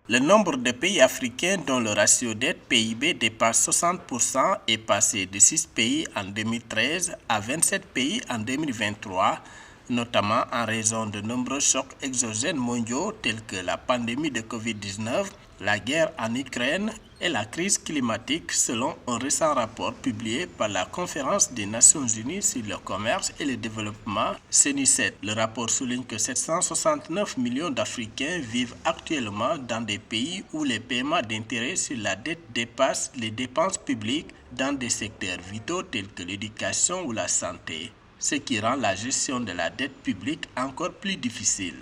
Le nombre de pays africains dont le ratio dette-PIB dépasse 60% est passé de 6 pays en 2013 à 27 pays en 2023, notamment en raison de nombreux chocs exogènes mondiaux tels que la pandémie de Covid-19, la guerre en Ukraine et la crise climatique, selon un récent rapport publié par la Conférence des Nations Unies sur le commerce et le développement, CENICET. Le rapport souligne que 769 millions d'Africains vivent actuellement dans des pays où les paiements d'intérêts sur la dette dépassent les dépenses publiques dans des secteurs vitaux tels que l'éducation ou la santé, ce qui rend la gestion de la dette publique encore plus difficile.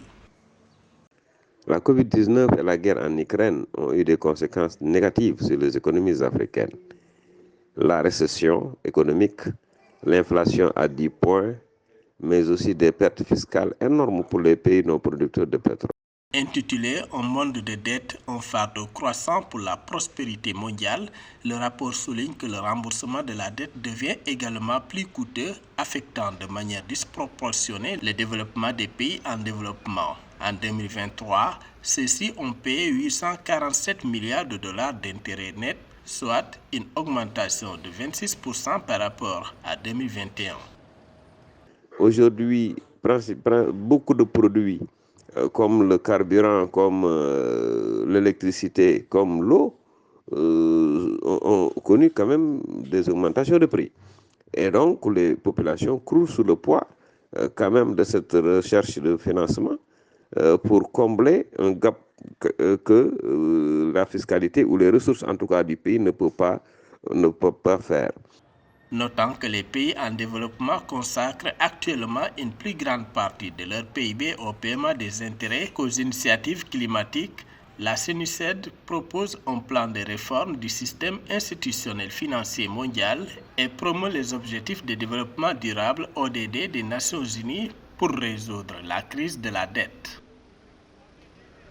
La Covid-19 et la guerre en Ukraine ont eu des conséquences négatives sur les économies africaines. La récession économique, l'inflation à 10 points, mais aussi des pertes fiscales énormes pour les pays non producteurs de pétrole. Intitulé Un monde de dette, un fardeau croissant pour la prospérité mondiale, le rapport souligne que le remboursement de la dette devient également plus coûteux, affectant de manière disproportionnée le développement des pays en développement. En 2023, ceux-ci ont payé 847 milliards de dollars d'intérêts nets, soit une augmentation de 26% par rapport à 2021. Aujourd'hui, beaucoup de produits comme le carburant, comme l'électricité, comme l'eau, ont connu quand même des augmentations de prix. Et donc, les populations croulent sous le poids quand même de cette recherche de financement pour combler un gap que la fiscalité ou les ressources, en tout cas du pays, ne peut pas faire. Notant que les pays en développement consacrent actuellement une plus grande partie de leur PIB au paiement des intérêts qu'aux initiatives climatiques, la CENICET propose un plan de réforme du système institutionnel financier mondial et promeut les objectifs de développement durable ODD des Nations Unies pour résoudre la crise de la dette.